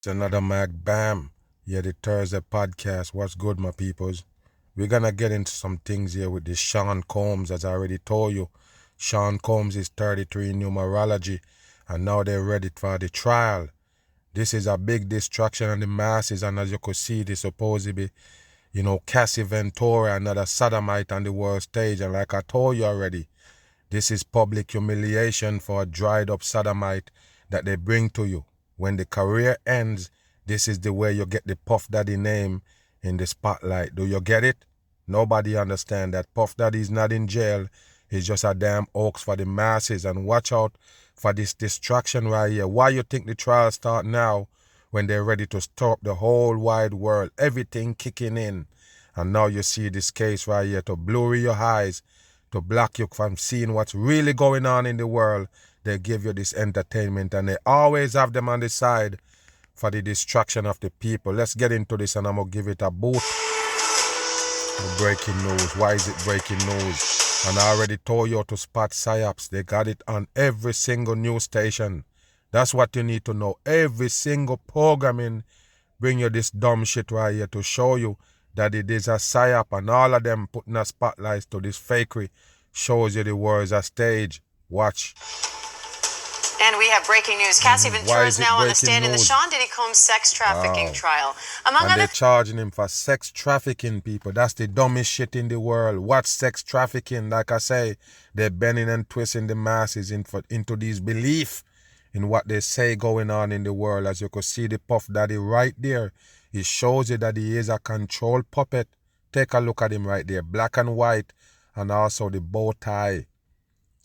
It's another Mag Bam. Yeah, the Thursday podcast. What's good, my peoples? We're gonna get into some things here with this Sean Combs, as I already told you. Sean Combs is 33 in numerology, and now they're ready for the trial. This is a big distraction on the masses, and as you could see, this supposed to be, Cassie Ventura, another sodomite on the world stage. And like I told you already, this is public humiliation for a dried up sodomite that they bring to you. When the career ends, this is the way you get the Puff Daddy name in the spotlight. Do you get it? Nobody understand that Puff Daddy is not in jail. He's just a damn hoax for the masses. And watch out for this distraction right here. Why you think the trial start now when they're ready to stop the whole wide world? Everything kicking in. And now you see this case right here to blur your eyes, to block you from seeing what's really going on in the world. They give you this entertainment, and they always have them on the side for the distraction of the people. Let's get into this, and I'm going to give it a boot. Breaking news. Why is it breaking news? And I already told you to spot psyops. They got it on every single news station. That's what you need to know. Every single programming bring you this dumb shit right here to show you that it is a psyop, and all of them putting a spotlight to this fakery shows you the world's a stage. Watch. And we have breaking news. Cassie Ventura is now on the stand in the Sean Diddy Combs sex trafficking trial. And they're charging him for sex trafficking, people. That's the dumbest shit in the world. What's sex trafficking? Like I say, they're bending and twisting the masses into these belief in what they say going on in the world. As you can see the Puff Daddy right there. It shows you that he is a control puppet. Take a look at him right there. Black and white. And also the bow tie.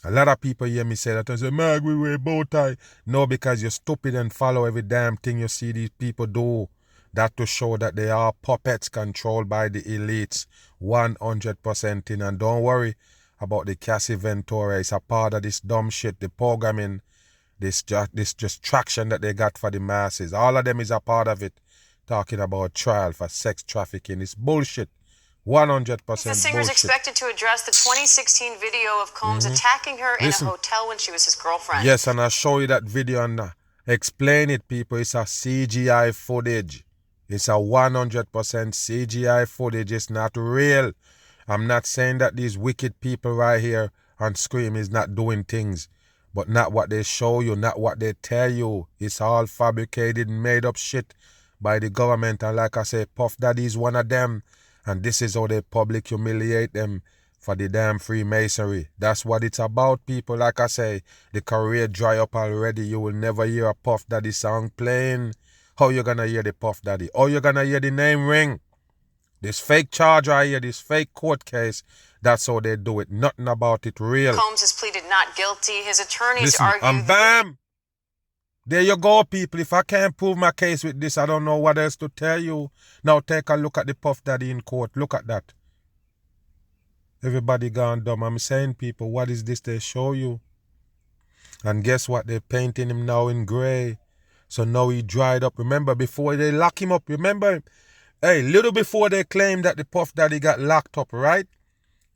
A lot of people hear me say that and say, Mag, we wear bow tie. No, because you're stupid and follow every damn thing you see these people do. That to show that they are puppets controlled by the elites. 100% in. And don't worry about the Cassie Ventura. It's a part of this dumb shit, the programming, this distraction that they got for the masses. All of them is a part of it. Talking about trial for sex trafficking. It's bullshit. 100% The singer's expected to address the 2016 video of Combs attacking her in a hotel when she was his girlfriend. Yes, and I'll show you that video and explain it, people. It's a CGI footage. It's a 100% CGI footage. It's not real. I'm not saying that these wicked people right here on screen is not doing things, but not what they show you, not what they tell you. It's all fabricated, made up shit by the government. And like I say, Puff Daddy is one of them. And this is how they public humiliate them for the damn Freemasonry. That's what it's about, people. Like I say, the career dry up already. You will never hear a Puff Daddy song playing. How you gonna hear the Puff Daddy? How you gonna hear the name ring? This fake charge right here, this fake court case, that's how they do it. Nothing about it real. Combs has pleaded not guilty. His attorneys argue... And bam! There you go, people. If I can't prove my case with this, I don't know what else to tell you. Now take a look at the Puff Daddy in court. Look at that. Everybody gone dumb. I'm saying, people, what is this they show you? And guess what? They're painting him now in gray. So now he dried up. Remember, before they lock him up, remember? Hey, little before they claimed that the Puff Daddy got locked up, right?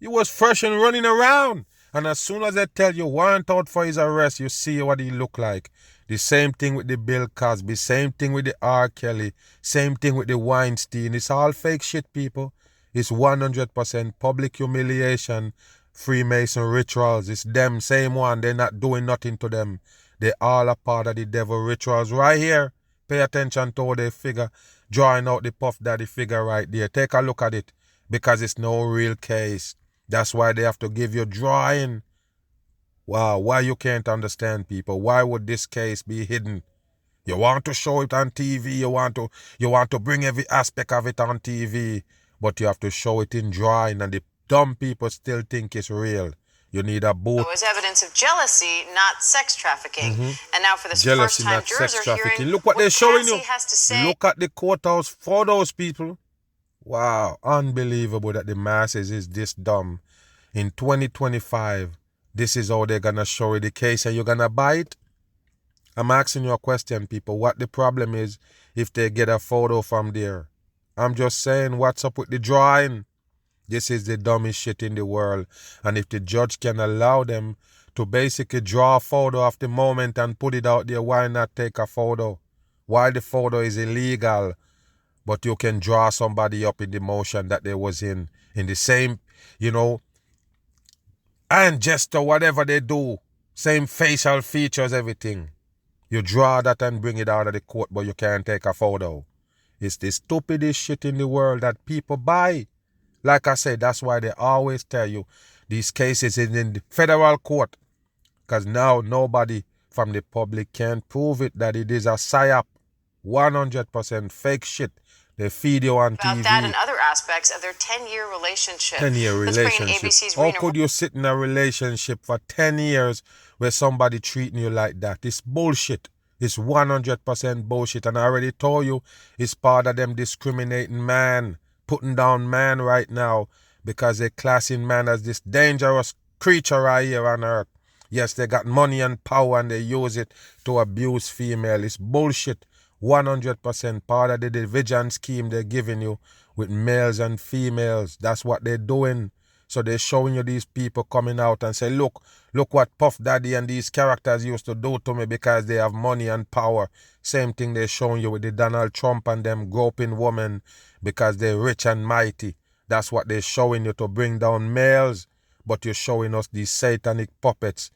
He was fresh and running around. And as soon as they tell you warrant out for his arrest, you see what he look like. The same thing with the Bill Cosby, same thing with the R. Kelly, same thing with the Weinstein. It's all fake shit, people. It's 100% public humiliation, Freemason rituals. It's them, same one. They're not doing nothing to them. They all a part of the devil rituals right here. Pay attention to how they figure, drawing out the Puff Daddy figure right there. Take a look at it, because it's no real case. That's why they have to give you drawing. Wow, why you can't understand, people? Why would this case be hidden? You want to show it on TV, you want to bring every aspect of it on TV, but you have to show it in drawing, and the dumb people still think it's real. You need a boot. It was evidence of jealousy, not sex trafficking. And now for the first time, jurors are hearing Look what they're showing you. Has to say. Look at the courthouse photos, people. Wow, unbelievable that the masses is this dumb. In 2025, this is how they're going to show you the case, and you're going to buy it? I'm asking you a question, people. What the problem is if they get a photo from there? I'm just saying, what's up with the drawing? This is the dumbest shit in the world. And if the judge can allow them to basically draw a photo of the moment and put it out there, why not take a photo? While the photo is illegal, but you can draw somebody up in the motion that they was in the same, hand gesture, whatever they do, same facial features, everything. You draw that and bring it out of the court, but you can't take a photo. It's the stupidest shit in the world that people buy. Like I said, that's why they always tell you these cases is in the federal court. Because now nobody from the public can prove it that it is a psyop. 100% fake shit. They feed you on TV. About that and other aspects of their 10-year relationship. 10-year relationship. Let's bring in ABC's How Rena. could you sit in a relationship for 10 years where somebody treating you like that? It's bullshit. It's 100% bullshit. And I already told you, it's part of them discriminating man, putting down man right now because they're classing man as this dangerous creature right here on earth. Yes, they got money and power and they use it to abuse female. It's bullshit. 100% part of the division scheme they're giving you with males and females. That's what they're doing. So they're showing you these people coming out and say, look what Puff Daddy and these characters used to do to me because they have money and power. Same thing they're showing you with the Donald Trump and them groping women because they're rich and mighty. That's what they're showing you to bring down males. But you're showing us these satanic puppets.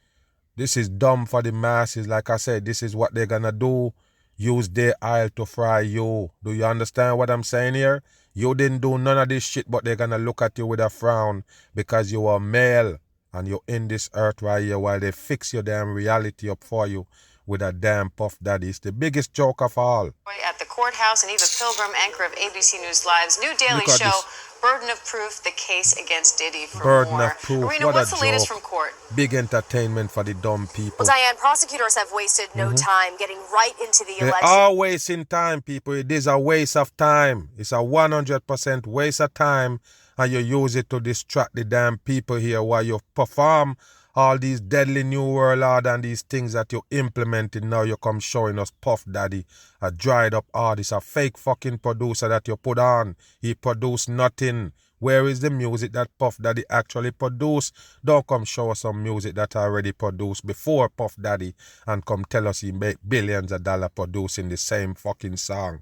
This is dumb for the masses. Like I said, this is what they're gonna do. Use their oil to fry you. Do you understand what I'm saying here? You didn't do none of this shit, but they're gonna look at you with a frown because you are male and you're in this earth right here while they fix your damn reality up for you with a damn Puff Daddy. It's the biggest joke of all. At the courthouse, and Eva Pilgrim, anchor of ABC News Live's new daily show, Burden of Proof, the case against Diddy. For Burden more. of Proof, Rena, what what's a the latest joke. from court? Big entertainment for the dumb people. Well, Diane, prosecutors have wasted no time getting right into the They alleged... are wasting time, people. It is a waste of time. It's a 100% waste of time, and you use it to distract the damn people here while you perform all these deadly new world order and these things that you're implementing. Now you come showing us Puff Daddy, a dried up artist, a fake fucking producer that you put on. He produced nothing. Where is the music that Puff Daddy actually produced? Don't come show us some music that already produced before Puff Daddy and come tell us he made billions of dollars producing the same fucking song.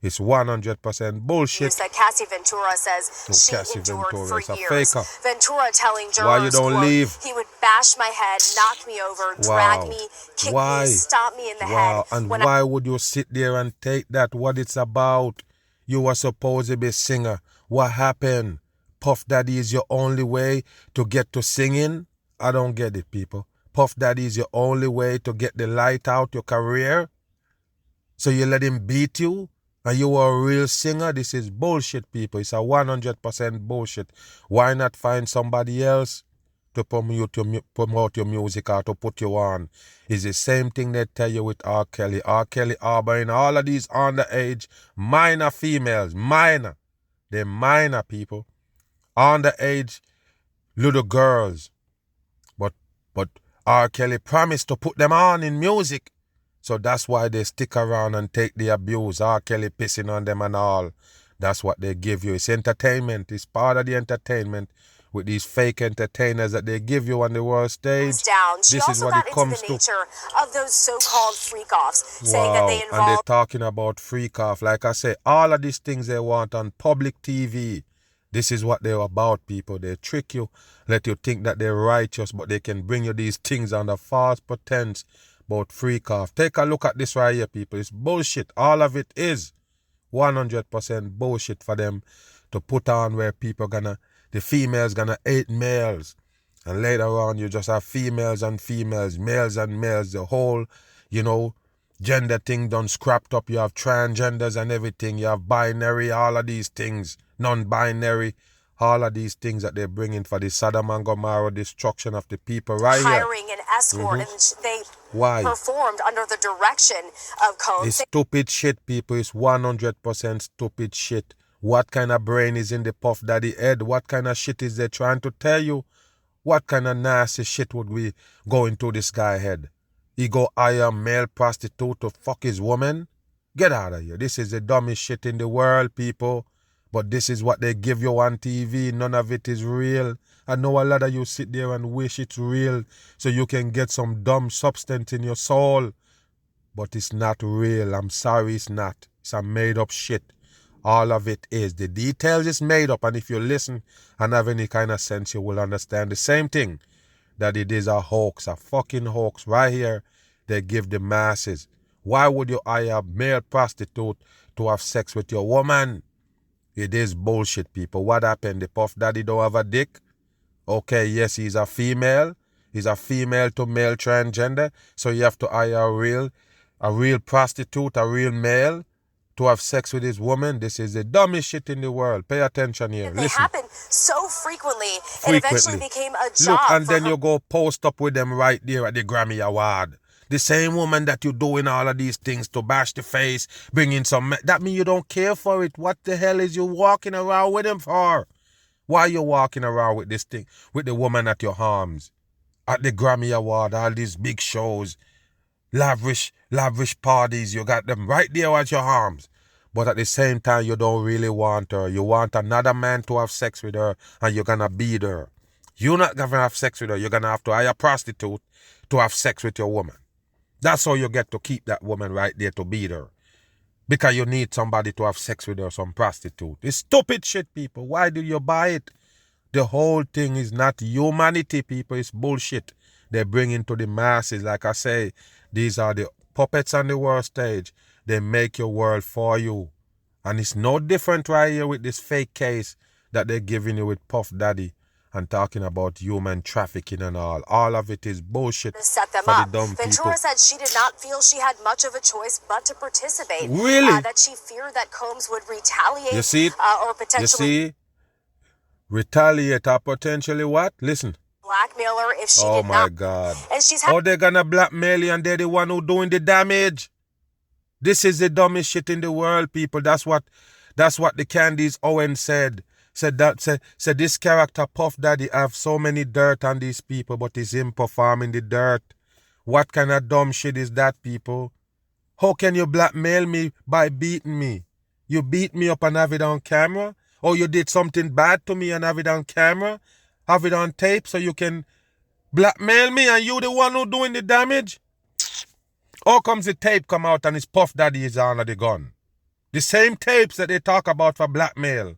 It's 100% bullshit. That Cassie Ventura says she endured for years. Ventura telling jurors, why you don't quote, leave? He would bash my head, knock me over, drag me, kick me, stomp me in the head. And why would you sit there and take that? What it's about? You were supposed to be a singer. What happened? Puff Daddy is your only way to get to singing? I don't get it, people. Puff Daddy is your only way to get the light out your career? So you let him beat you? And you are a real singer? This is bullshit, people. It's a 100% bullshit. Why not find somebody else to promote your music or to put you on? It's the same thing they tell you with R. Kelly. R. Kelly harboring all of these underage minor females. Minor. They're minor, people. Underage little girls. But R. Kelly promised to put them on in music. So that's why they stick around and take the abuse. R. Kelly pissing on them and all. That's what they give you. It's entertainment. It's part of the entertainment with these fake entertainers that they give you on the world stage. This is what it comes to. Nature of those so-called freak-offs, saying that they involve... And they're talking about freak-off. Like I say, all of these things they want on public TV. This is what they're about, people. They trick you, let you think that they're righteous, but they can bring you these things under false pretense about freak off. Take a look at this right here, people. It's bullshit. All of it is 100% bullshit for them to put on where the females gonna hate males. And later on, you just have females and females, males and males. The whole, gender thing done scrapped up. You have transgenders and everything. You have binary, all of these things. Non-binary, all of these things that they're bringing for the Sodom and Gomorrah destruction of the people right here. Hiring an escort, and they performed under the direction of Combs. It's stupid shit, people. It's 100% stupid shit. What kind of brain is in the Puff Daddy head? What kind of shit is they trying to tell you? What kind of nasty shit would we go into this guy's head? He go hire a male prostitute to fuck his woman? Get out of here. This is the dumbest shit in the world, people. But this is what they give you on TV. None of it is real. I know a lot of you sit there and wish it's real so you can get some dumb substance in your soul. but it's not real. I'm sorry, it's not. It's a made up shit. All of it is. The details is made up, and if you listen and have any kind of sense, you will understand the same thing, that it is a hoax, a fucking hoax. Right here, they give the masses. Why would you hire a male prostitute to have sex with your woman? It is bullshit, people. What happened? The Puff Daddy don't have a dick? Okay, yes, he's a female. He's a female to male transgender. So you have to hire a real prostitute, a real male to have sex with his woman. This is the dumbest shit in the world. Pay attention here. They Listen. happen so frequently. It eventually became a job. Look, and then you go post up with them right there at the Grammy Award. The same woman that you doing all of these things to bash the face, bring in some... That means you don't care for it. What the hell is you walking around with him for? Why are you walking around with this thing, with the woman at your arms? At the Grammy Award, all these big shows, lavish parties, you got them right there at your arms. But at the same time, you don't really want her. You want another man to have sex with her, and you're going to beat her. You're not going to have sex with her. You're going to have to hire a prostitute to have sex with your woman. That's how you get to keep that woman right there to beat her. Because you need somebody to have sex with her, some prostitute. It's stupid shit, people. Why do you buy it? The whole thing is not humanity, people. It's bullshit. They bring into the masses. Like I say, these are the puppets on the world stage. They make your world for you. And it's no different right here with this fake case that they're giving you with Puff Daddy and talking about human trafficking and all. All of it is bullshit to set them for up. the dumb Ventura people. said she did not feel she had much of a choice but to participate. Really? That she feared that Combs would retaliate. You see it? Or potentially... You see? Retaliate or potentially what? Listen. Blackmail her if she Oh did my not. God. And she's How they gonna blackmail you and they're the one who doing the damage? This is the dumbest shit in the world, people. That's what the Candice Owen said. Said this character Puff Daddy have so many dirt on these people, but it's him performing the dirt. What kind of dumb shit is that, people? How can you blackmail me by beating me? You beat me up and have it on camera? Or you did something bad to me and have it on camera? Have it on tape so you can blackmail me and you the one who doing the damage? How comes the tape come out and it's Puff Daddy is under the gun? The same tapes that they talk about for blackmail.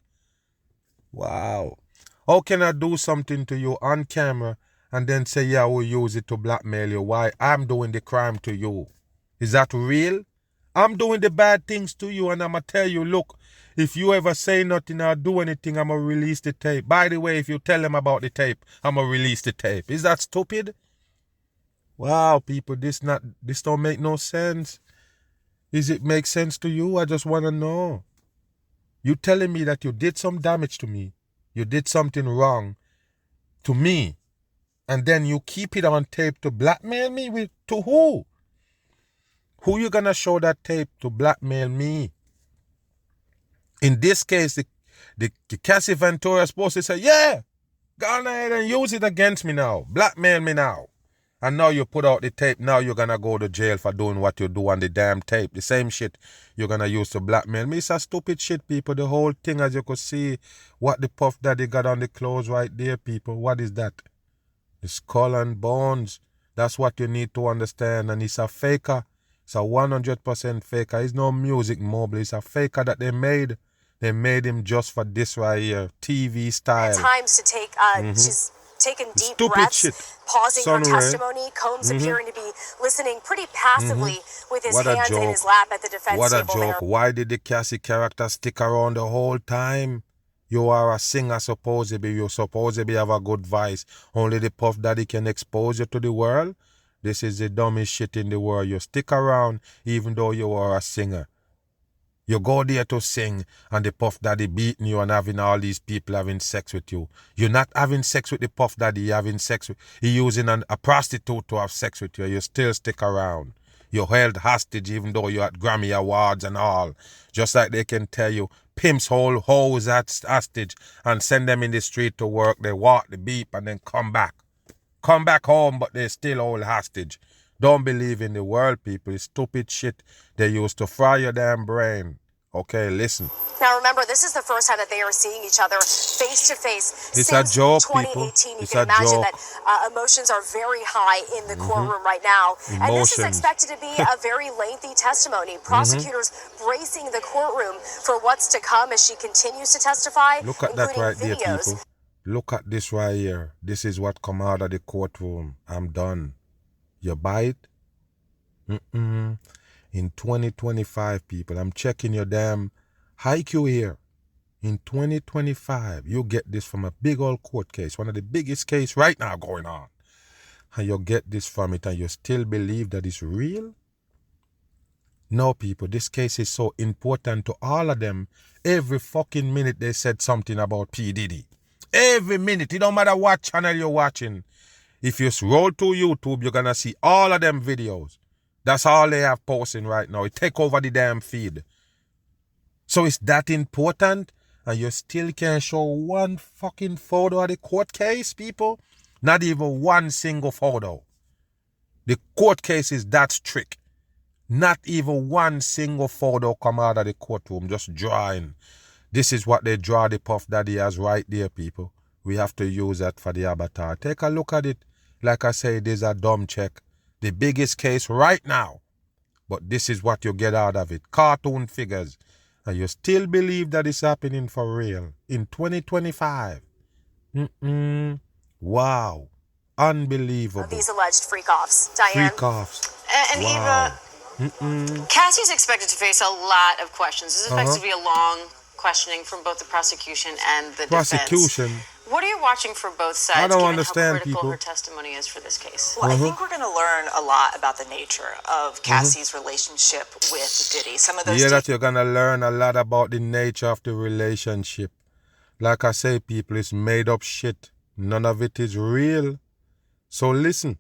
Wow. How can I do something to you on camera and then say, yeah, we'll use it to blackmail you? Why? I'm doing the crime to you. Is that real? I'm doing the bad things to you and I'm going to tell you, look, if you ever say nothing or do anything, I'm going to release the tape. By the way, if you tell them about the tape, I'm going to release the tape. Is that stupid? Wow, people, this don't make no sense. Does it make sense to you? I just want to know. You telling me that you did some damage to me. You did something wrong to me. And then you keep it on tape to blackmail me to who? Who you gonna show that tape to blackmail me? In this case, the Cassie Ventura is supposed to say, yeah, go ahead and use it against me now. Blackmail me now. And now you put out the tape. Now you're going to go to jail for doing what you do on the damn tape. The same shit you're going to use to blackmail me. It's a stupid shit, people. The whole thing, as you could see, what the Puff Daddy got on the clothes right there, people. What is that? The skull and bones. That's what you need to understand. And it's a faker. It's a 100% faker. It's no music mobile. It's a faker that they made. They made him just for this right here. TV style. Times to take, she's taken deep Stupid breaths, shit. pausing Sunray. her testimony. Combs appearing to be listening pretty passively with his What a hands in joke. his lap at the defense What a table joke. there. Why did the Cassie character stick around the whole time? You are a singer, supposedly. You supposedly have a good voice. Only the Puff Daddy can expose you to the world. This is the dumbest shit in the world. You stick around even though you are a singer. You go there to sing and the Puff Daddy beating you and having all these people having sex with you. You're not having sex with the Puff Daddy. You're having sex with... You're using a prostitute to have sex with you. You still stick around. You're held hostage even though you're at Grammy Awards and all. Just like they can tell you, pimps hold hoes at hostage and send them in the street to work. They walk the beep and then come back. Come back home, but they still hold hostage. Don't believe in the world, people. It's stupid shit they used to fry your damn brain. Okay, listen. Now, remember, this is the first time that they are seeing each other face to face It's since a joke, 2018. people. You It's can a imagine joke. that emotions are very high in the courtroom right now. And this is Emotions. expected to be a very lengthy testimony. Prosecutors bracing the courtroom for what's to come as she continues to testify, Look at that including right there, videos. people. Look at this right here. This is what come out of the courtroom. I'm done. You buy it? In 2025, people, I'm checking your damn IQ here. In 2025, you get this from a big old court case, one of the biggest case right now going on. And you get this from it and you still believe that it's real? No, people, this case is so important to all of them. Every fucking minute they said something about P. Diddy. Every minute. It don't matter what channel you're watching. If you scroll to YouTube, you're going to see all of them videos. That's all they have posting right now. It take over the damn feed. So it's that important and you still can't show one fucking photo of the court case, people? Not even one single photo. The court case is that strict. Not even one single photo come out of the courtroom, just drawing. This is what they draw the Puff Daddy as right there, people. We have to use that for the avatar. Take a look at it. Like I say, this is a dumb check. The biggest case right now. But this is what you get out of it. Cartoon figures. And you still believe that it's happening for real. In 2025. Wow. Unbelievable. These alleged freak-offs. Diane. Freak-offs. And wow. Eva, Cassie's expected to face a lot of questions. This is expected to be a long questioning from both the prosecution and the defense. What are you watching for both sides? I don't given understand, how critical people. her testimony is for this case? Well, I think we're going to learn a lot about the nature of Cassie's relationship with Diddy. Some of those that you're going to learn a lot about the nature of the relationship. Like I say, people, it's made up shit. None of it is real. So listen,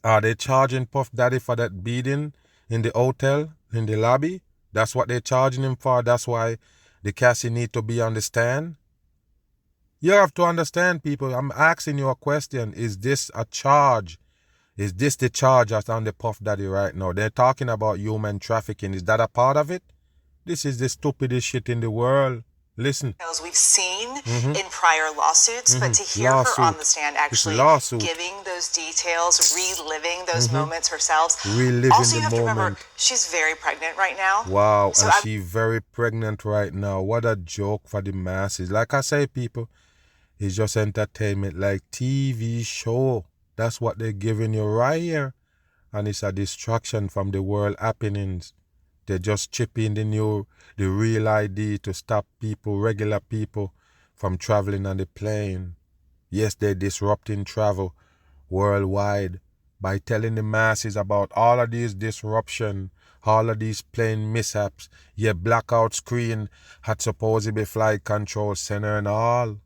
are they charging Puff Daddy for that beating in the hotel, in the lobby? That's what they're charging him for. That's why the Cassie need to be on the stand. You have to understand, people. I'm asking you a question. Is this a charge? Is this the charge that's on the Puff Daddy right now? They're talking about human trafficking. Is that a part of it? This is the stupidest shit in the world. Listen. We've seen in prior lawsuits, but to hear her on the stand actually giving those details, reliving those moments herself. Reliving also, the you have moment. to remember, she's very pregnant right now. Wow, so and she's very pregnant right now. What a joke for the masses. Like I say, people, it's just entertainment, like TV show. That's what they're giving you right here. And it's a distraction from the world happenings. They just chip in the real ID to stop people, regular people, from traveling on the plane. Yes, they're disrupting travel worldwide by telling the masses about all of these disruption, all of these plane mishaps. Your blackout screen had supposedly flight control center and all.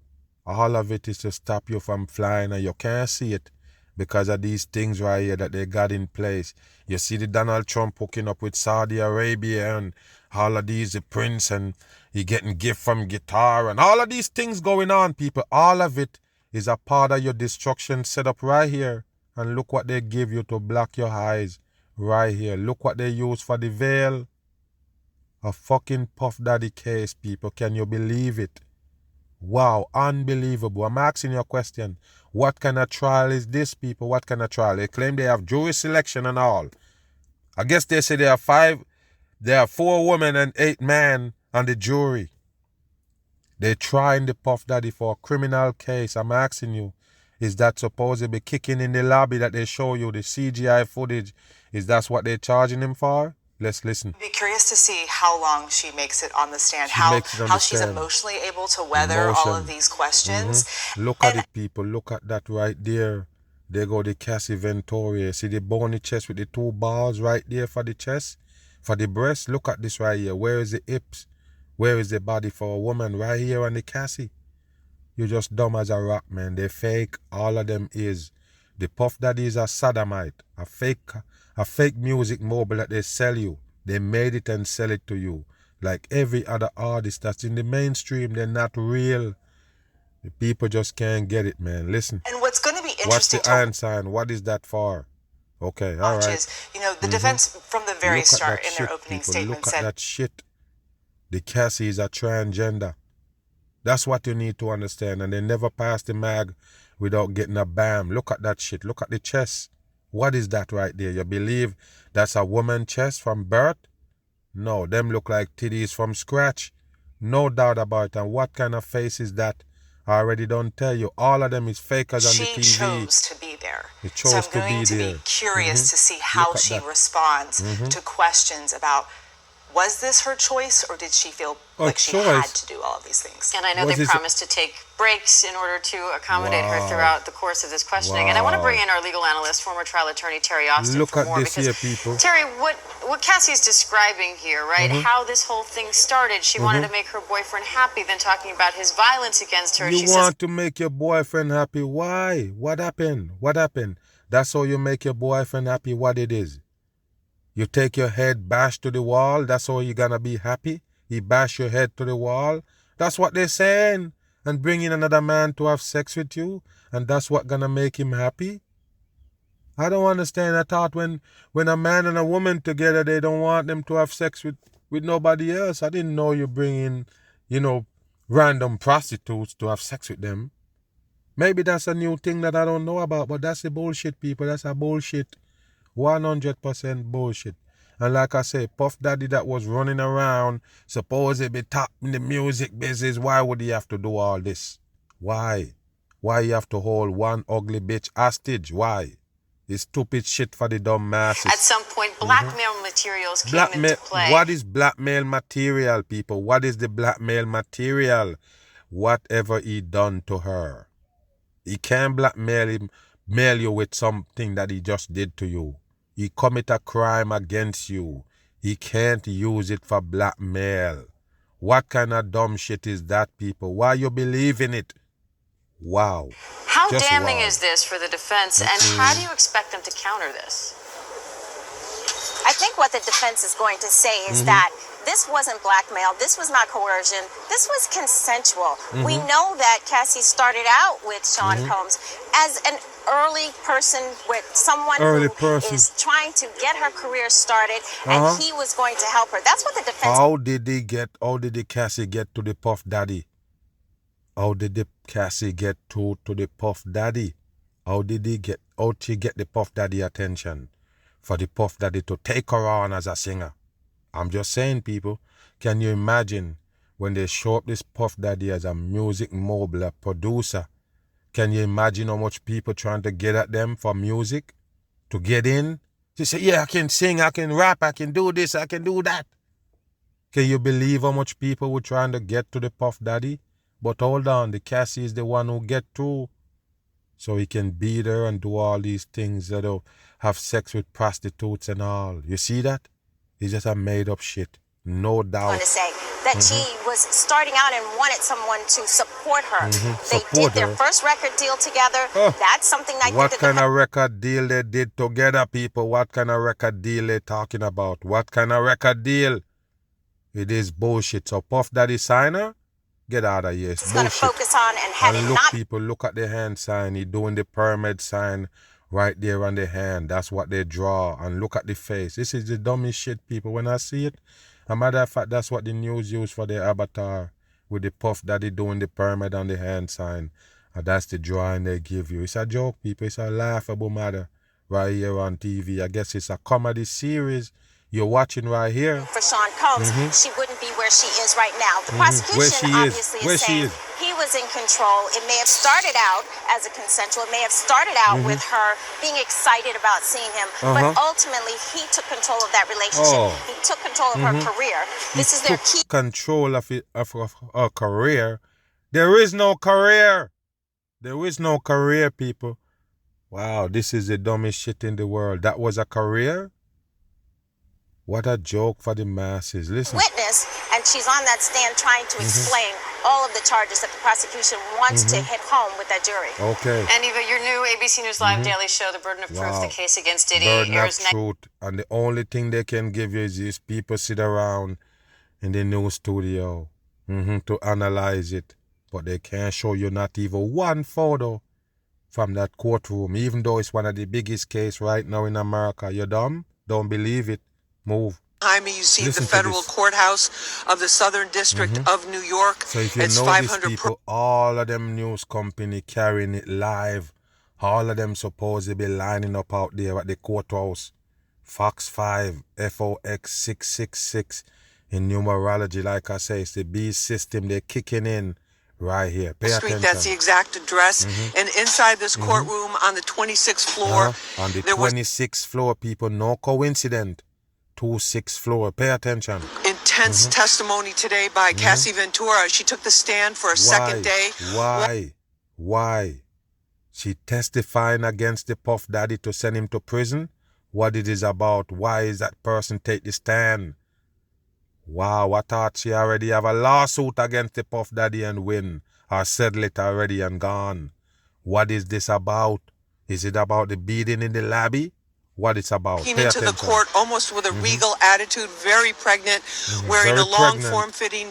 All of it is to stop you from flying and you can't see it. Because of these things right here that they got in place. You see the Donald Trump hooking up with Saudi Arabia and all of these, the prince, and he getting gift from guitar and all of these things going on, people. All of it is a part of your destruction set up right here. And look what they give you to block your eyes right here. Look what they use for the veil. A fucking Puff Daddy case, people. Can you believe it? Wow, unbelievable. I'm asking you a question. What kind of trial is this, people? What kind of trial? They claim they have jury selection and all. I guess they say there are 4 women and 8 men on the jury. They're trying the Puff Daddy for a criminal case. I'm asking you, is that supposed to be kicking in the lobby that they show you, the CGI footage? Is that what they're charging him for? Let's listen. I'd be curious to see how long she makes it on the stand, how she's emotionally able to weather all of these questions. Look at it, people. Look at that right there. There go the Cassie Ventura. See the bony chest with the 2 bars right there for the chest, for the breast. Look at this right here. Where is the hips? Where is the body for a woman? Right here on the Cassie. You're just dumb as a rock, man. They're fake. All of them is. The Puff Daddy is a sodomite, a fake music mobile that they sell you. They made it and sell it to you. Like every other artist that's in the mainstream, they're not real. The people just can't get it, man. Listen. And what's going to be interesting what's the iron sign? What is that for? Okay, all right. Is, the defense from the very start in their opening people. statement Look at that shit. The Cassie is a transgender. That's what you need to understand. And they never pass the mag without getting a bam. Look at that shit. Look at the chest. What is that right there? You believe that's a woman's chest from birth? No, them look like titties from scratch. No doubt about it. And what kind of face is that? I already don't tell you. All of them is fakers on the TV. She chose to be there. It chose so I'm to going be to there. be curious to see how she responds to questions about, was this her choice, or did she feel like she had to do all of these things? And I know they promised to take breaks in order to accommodate her throughout the course of this questioning. And I want to bring in our legal analyst, former trial attorney Terry Austin, Look for at more. this here, people. Terry, what Cassie's describing here, right? How this whole thing started. She wanted to make her boyfriend happy, then talking about his violence against her. You want to make your boyfriend happy? Why? What happened? What happened? That's how you make your boyfriend happy, what it is. You take your head, bash to the wall, that's how you're gonna be happy? You bash your head to the wall? That's what they're saying. And bring in another man to have sex with you, and that's what gonna make him happy? I don't understand. I thought when a man and a woman together, they don't want them to have sex with nobody else. I didn't know you bring in, random prostitutes to have sex with them. Maybe that's a new thing that I don't know about, but that's the bullshit, people. That's a bullshit. 100% bullshit. And like I say, Puff Daddy that was running around, supposedly top in the music business, why would he have to do all this? Why? Why you have to hold one ugly bitch hostage? Why? It's stupid shit for the dumb masses. At some point, blackmail materials came into play. What is blackmail material, people? What is the blackmail material? Whatever he done to her. He can't mail you with something that he just did to you. He commit a crime against you. He can't use it for blackmail. What kind of dumb shit is that, people? Why you believe in it? Wow. How damning is this for the defense, and how do you expect them to counter this? I think what the defense is going to say is that this wasn't blackmail, this was not coercion, this was consensual. We know that Cassie started out with Sean Combs as an early person with someone who is trying to get her career started, and he was going to help her. That's what the defense... How did Cassie get to the Puff Daddy? How did the Cassie get to the Puff Daddy? How she get the Puff Daddy attention? For the Puff Daddy to take her on as a singer. I'm just saying, people, can you imagine when they show up this Puff Daddy as a music mogul, a producer? Can you imagine how much people trying to get at them for music? To get in? To say, yeah, I can sing, I can rap, I can do this, I can do that. Can you believe how much people were trying to get to the Puff Daddy? But hold on, the Cassie is the one who get through. So he can beat her and do all these things, have sex with prostitutes and all. You see that? It's just a made up shit. No doubt. I want to say that she was starting out and wanted someone to support her. They did their first record deal together. That's something I What kind of record deal they did together, people? What kind of record deal they talking about? What kind of record deal? It is bullshit. So Puff Daddy sign her? Get out of here. It's going to focus on and had and look, people, look at the hand sign. He doing the pyramid sign right there on the hand. That's what they draw. And look at the face. This is the dumbest shit, people. When I see it, a matter of fact, that's what the news use for their avatar with the Puff Daddy doing the pyramid on the hand sign. And that's the drawing they give you. It's a joke, people. It's a laughable matter right here on TV. I guess it's a comedy series you're watching right here. For Sean Combs, she wouldn't be where she is right now. The prosecution obviously is saying he was in control. It may have started out as a consensual. It may have started out with her being excited about seeing him. But ultimately, he took control of that relationship. He took control of her career. This is their key. Control of her career. There is no career. There is no career, people. Wow, this is the dumbest shit in the world. That was a career? What a joke for the masses. Listen. Witness, and she's on that stand trying to explain all of the charges that the prosecution wants to hit home with that jury. Okay. And Eva, your new ABC News Live daily show, The Burden of Proof, the case against Diddy. Burden of truth. And the only thing they can give you is these people sit around in the news studio to analyze it. But they can't show you not even one photo from that courtroom, even though it's one of the biggest cases right now in America. You dumb? Don't believe it. Move. Behind me, you see the federal courthouse of the Southern District of New York. So if you know these people, all of them news company carrying it live. All of them supposed to be lining up out there at the courthouse. Fox 5, FOX 666. In numerology, like I say, it's the B system. They're kicking in right here. Pay attention. That's the exact address. And inside this courtroom on the 26th floor. On the 26th floor, people, no coincidence. 26th floor. Pay attention. Intense testimony today by Cassie Ventura. She took the stand for a second day. Why? She testifying against the Puff Daddy to send him to prison? What it is about? Why is that person take the stand? Wow, I thought she already have a lawsuit against the Puff Daddy and win. Or settle it already and gone. What is this about? Is it about the beating in the lobby? What it's about. Pay into the court almost with a regal attitude, very pregnant, wearing a long form-fitting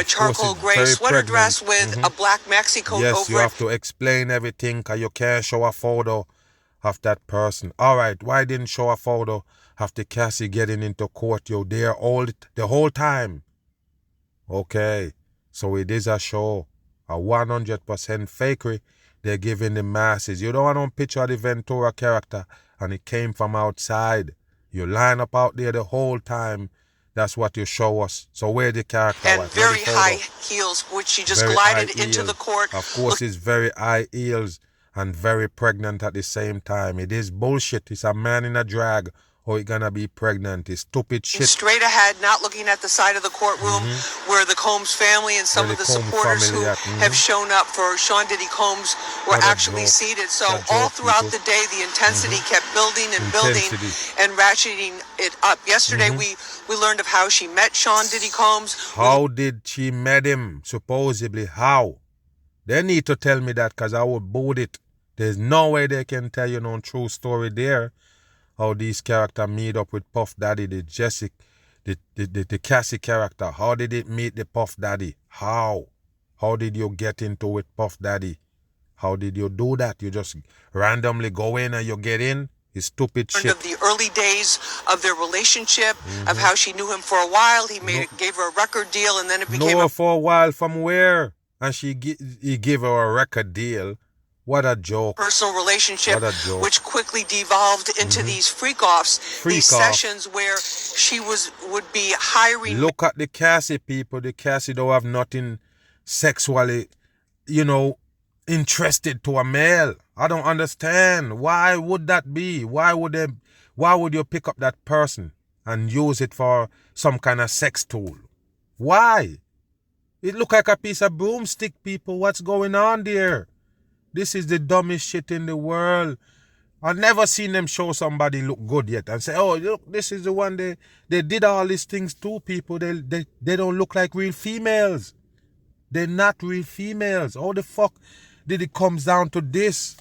charcoal gray sweater dress with a black maxi coat over it. Yes, you have to explain everything because you can't show a photo of that person. All right, why didn't show a photo of the Cassie getting into court? You're there all the whole time. Okay, so it is a show, a 100% fakery they're giving the masses. You don't want no picture of the Ventura character and it came from outside. You line up out there the whole time. That's what you show us. So where the character and was? Very high heels, which she just glided into the court. Of course, it's very high heels and very pregnant at the same time. It is bullshit. It's a man in a drag. Or he gonna be pregnant. It's stupid shit. Straight ahead, not looking at the side of the courtroom where the Combs family and some of the supporters who have shown up for Sean Diddy Combs were actually seated. So all throughout the day, the intensity kept building and building and ratcheting it up. Yesterday, we learned of how she met Sean Diddy Combs. How did she met him? Supposedly, how? They need to tell me that because I would boot it. There's no way they can tell you no true story there. How these characters meet up with Puff Daddy, the Cassie character. How did it meet the Puff Daddy? How? How did you get into it, Puff Daddy? How did you do that? You just randomly go in and you get in? It's stupid shit. Of the early days of their relationship, of how she knew him for a while. He gave her a record deal and then it became... No, for a while from where? And he gave her a record deal. What a joke. Personal relationship, which quickly devolved into these freak-offs, sessions where she would be hiring... Look at the Cassie people. The Cassie don't have nothing sexually, interested to a male. I don't understand. Why would that be? Why would you pick up that person and use it for some kind of sex tool? Why? It look like a piece of broomstick, people. What's going on there? This is the dumbest shit in the world. I've never seen them show somebody look good yet and say, oh, look, this is the one they did all these things to people. They don't look like real females. They're not real females. How the fuck did it come down to this?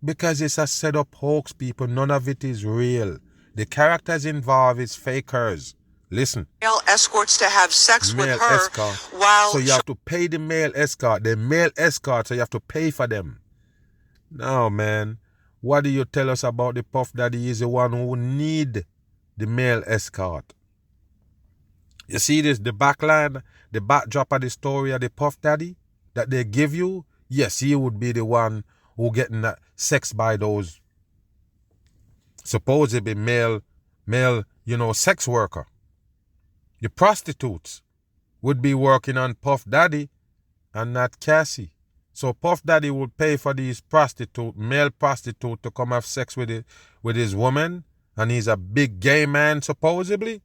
Because it's a set up hoax, people. None of it is real. The characters involved is fakers. Listen. Male escorts to have sex with her while... So you have to pay the male escort. The male escort, so you have to pay for them. Now, man, what do you tell us about the Puff Daddy? He's the one who need the male escort. You see this, the backline, the backdrop of the story of the Puff Daddy that they give you? Yes, he would be the one who getting that sex by those supposedly male, sex worker. The prostitutes would be working on Puff Daddy and not Cassie. So Puff Daddy would pay for these male prostitute to come have sex with his woman, and he's a big gay man supposedly?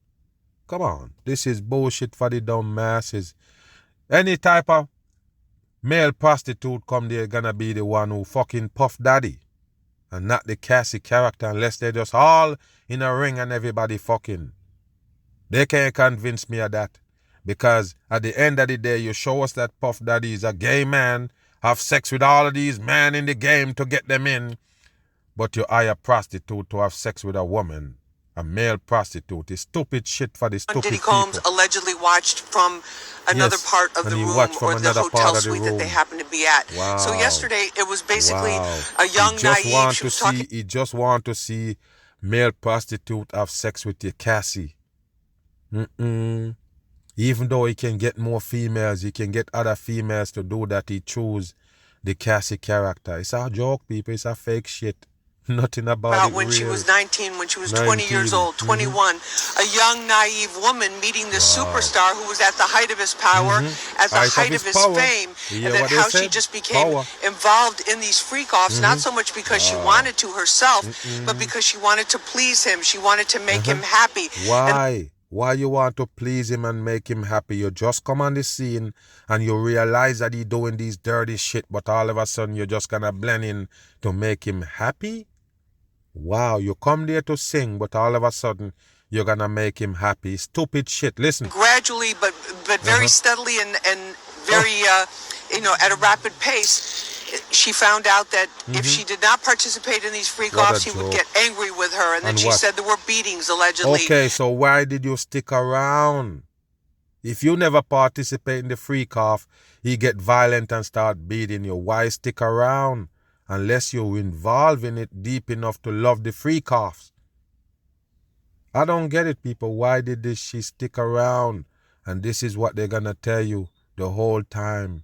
Come on, this is bullshit for the dumb masses. Any type of male prostitute come there gonna be the one who fucking Puff Daddy and not the Cassie character unless they just all in a ring and everybody fucking. They can't convince me of that. Because at the end of the day, you show us that Puff Daddy is a gay man, have sex with all of these men in the game to get them in, but you hire a prostitute to have sex with a woman, a male prostitute. It's stupid shit for the stupid Diddy people. Combs allegedly watched from another part of the room or the hotel suite that they happened to be at. Wow. So yesterday, it was basically a young naive... He just want to see male prostitute have sex with your Cassie. Even though he can get more females, he can get other females to do that, he choose the Cassie character. It's a joke, people. It's a fake shit. Nothing about it when real. she was 19, when she was 20 years old, 21, a young, naive woman meeting this superstar who was at the height of his power, at the height of his fame, and then how she just became involved in these freak-offs, not so much because she wanted to herself, but because she wanted to please him. She wanted to make him happy. Why? Why you want to please him and make him happy? You just come on the scene and you realize that he's doing these dirty shit, but all of a sudden you're just gonna blend in to make him happy? Wow, you come there to sing, but all of a sudden you're gonna make him happy. Stupid shit. Listen. Gradually, but very steadily and very at a rapid pace, she found out that if she did not participate in these freak-offs, he would get angry with her. And then she said there were beatings, allegedly. Okay, so why did you stick around? If you never participate in the freak-off, he get violent and start beating you. Why stick around? Unless you're involved in it deep enough to love the freak-offs. I don't get it, people. Why did she stick around? And this is what they're gonna tell you the whole time.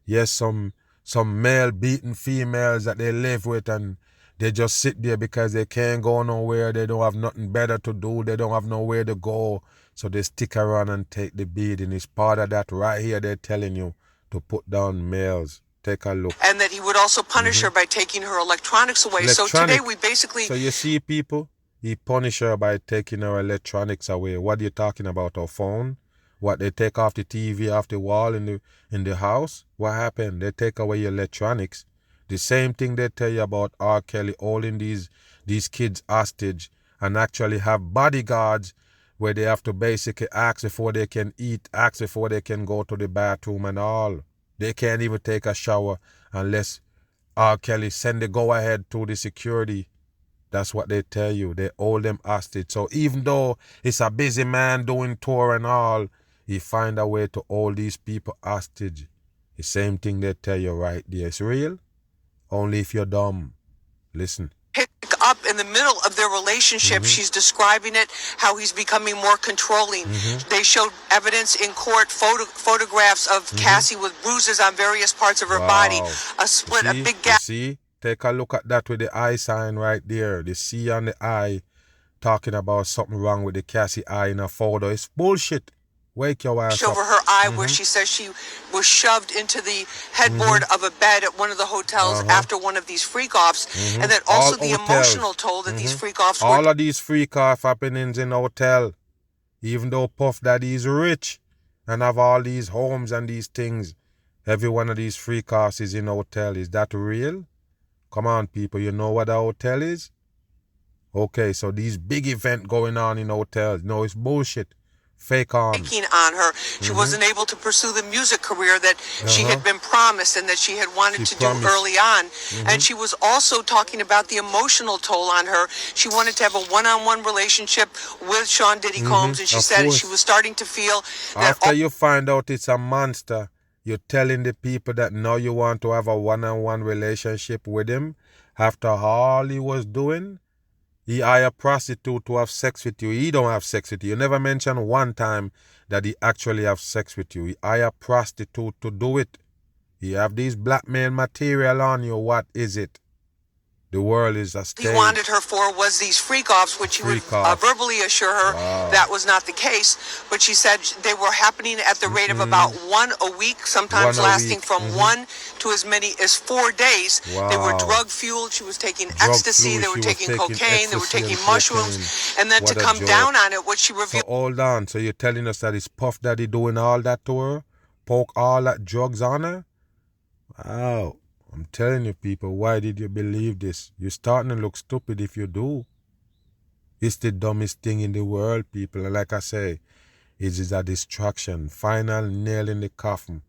Yes, some male beating females that they live with, and they just sit there because they can't go nowhere. They don't have nothing better to do. They don't have nowhere to go. So they stick around and take the beating. It's part of that right here. They're telling you to put down males. Take a look. And that he would also punish her by taking her electronics away. So today we basically... So you see, people, he punish her by taking her electronics away. What are you talking about? Her phone? What, they take off the TV off the wall in the house? What happened? They take away your electronics. The same thing they tell you about R. Kelly holding these kids hostage and actually have bodyguards where they have to basically ask before they can eat, ask before they can go to the bathroom and all. They can't even take a shower unless R. Kelly send the go-ahead to the security. That's what they tell you. They hold them hostage. So even though it's a busy man doing tour and all, he find a way to hold these people hostage. The same thing they tell you right there. It's real. Only if you're dumb. Listen. Pick up in the middle of their relationship. She's describing it, how he's becoming more controlling. They showed evidence in court, photographs of Cassie with bruises on various parts of her body, a split, a big gap. See? Take a look at that with the eye sign right there. The C on the eye talking about something wrong with the Cassie eye in a photo. It's bullshit. Wake your ass up. Over her eye where she says she was shoved into the headboard of a bed at one of the hotels after one of these freak-offs. And that also the emotional toll that these freak-offs were... All of these freak-off happenings in hotel. Even though Puff Daddy is rich and have all these homes and these things, every one of these freak-offs is in hotel. Is that real? Come on, people. You know what a hotel is? Okay, so these big events going on in hotels. No, it's bullshit. Fake on. Taking on her. She wasn't able to pursue the music career that she had been promised and that she had wanted to do early on. And she was also talking about the emotional toll on her. She wanted to have a one-on-one relationship with Sean Diddy Combs, and she said she was starting to feel that... After you find out it's a monster, you're telling the people that now you want to have a one-on-one relationship with him after all he was doing? He hire a prostitute to have sex with you. He don't have sex with you. You never mention one time that he actually have sex with you. He hire a prostitute to do it. He have these blackmail material on you. What is it? The world is a stage. He wanted her for was these freak-offs, which he would verbally assure her that was not the case. But she said they were happening at the rate of about one a week, sometimes lasting from 1 to as many as 4 days. They were drug-fueled. She was taking ecstasy. They were taking cocaine. They were taking mushrooms. And then to come down on it, what she revealed... So hold on. So you're telling us that it's Puff Daddy doing all that to her? Poke all that drugs on her? Wow. I'm telling you, people, why did you believe this? You're starting to look stupid if you do. It's the dumbest thing in the world, people. And like I say, it is a distraction. Final nail in the coffin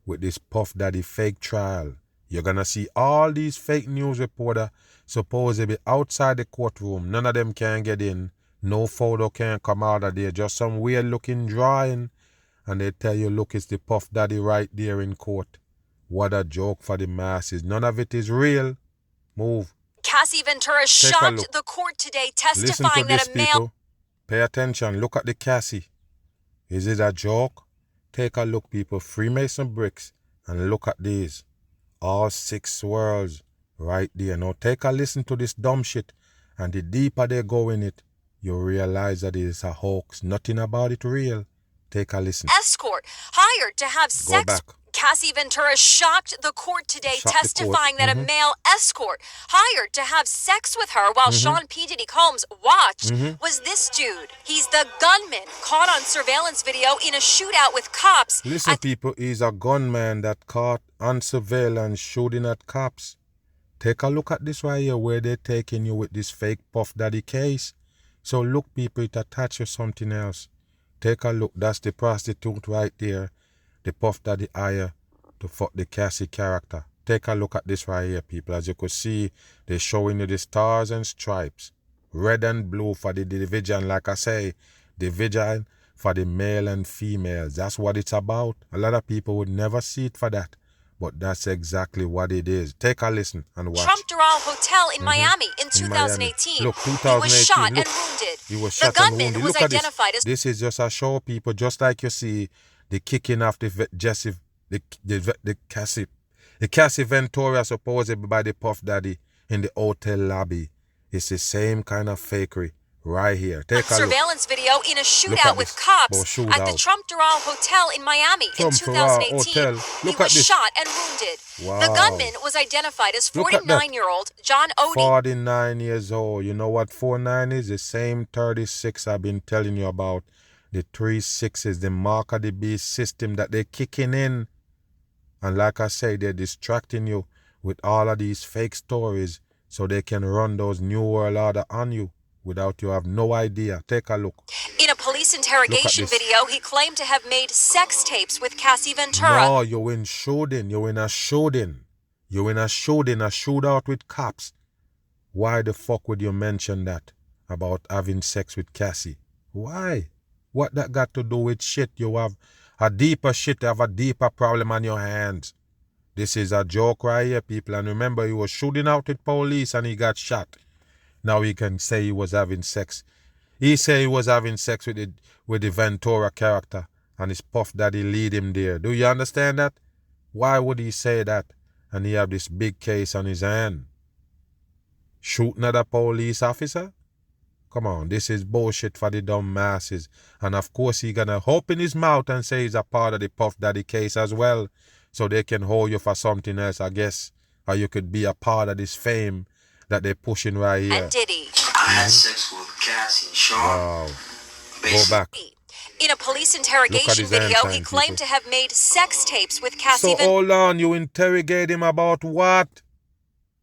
with this Puff Daddy fake trial. You're going to see all these fake news reporters supposedly outside the courtroom. None of them can get in. No photo can come out of there. Just some weird looking drawing. And they tell you, look, it's the Puff Daddy right there in court. What a joke for the masses. None of it is real. Move. Cassie Ventura shocked the court today, testifying that a male... Pay attention. Look at the Cassie. Is it a joke? Take a look, people. Freemason bricks. And look at these. All 6 swirls right there. Now take a listen to this dumb shit. And the deeper they go in it, you realize that it is a hoax. Nothing about it real. Take a listen. Escort hired to have sex. Go back. Cassie Ventura shocked the court today, testifying that a male escort hired to have sex with her while Sean P. Diddy Combs watched was this dude. He's the gunman caught on surveillance video in a shootout with cops. Listen, people, he's a gunman that caught on surveillance shooting at cops. Take a look at this right here where they're taking you with this fake Puff Daddy case. So look, people, it attaches something else. Take a look. That's the prostitute right there. The Puff Daddy hire to fuck the Cassie character. Take a look at this right here, people. As you could see, they're showing you the stars and stripes. Red and blue for the division, like I say. Division for the male and females. That's what it's about. A lot of people would never see it for that. But that's exactly what it is. Take a listen and watch. Trump Doral Hotel in Miami in 2018. Look, 2018. He was shot look, and wounded. He was the shot gunman and wounded. was Look identified as... This is just a show, people. Just like you see the kicking off the Cassie Ventura supposedly by the Puff Daddy in the hotel lobby. It's the same kind of fakery right here. Take a surveillance video in a shootout with cops at the Trump Doral Hotel in Miami in 2018. He was shot and wounded. Wow. The gunman was identified as 49-year-old John Odie. 49 years old. You know what 49 is? The same 36 I've been telling you about. The 3 6s, the mark of the beast system that they're kicking in. And like I say, they're distracting you with all of these fake stories so they can run those New World Order on you without you have no idea. Take a look. In a police interrogation video, he claimed to have made sex tapes with Cassie Ventura. No, you're in shooting. You're in a shooting. You're in a shooting, a shootout with cops. Why the fuck would you mention that about having sex with Cassie? Why? What that got to do with shit? You have a deeper shit, you have a deeper problem on your hands. This is a joke right here, people. And remember, he was shooting out with police and he got shot. Now he can say he was having sex. He say he was having sex with the Ventura character and his Puff Daddy lead him there. Do you understand that? Why would he say that? And he have this big case on his hand. Shooting at a police officer? Come on, this is bullshit for the dumb masses. And of course he gonna open his mouth and say he's a part of the Puff Daddy case as well. So they can hold you for something else, I guess. Or you could be a part of this fame that they're pushing right here. And Diddy. I had sex with Cassie and Sean. Wow. Go back. In a police interrogation video, he claimed to have made sex tapes with Cassie So hold on, you interrogate him about what?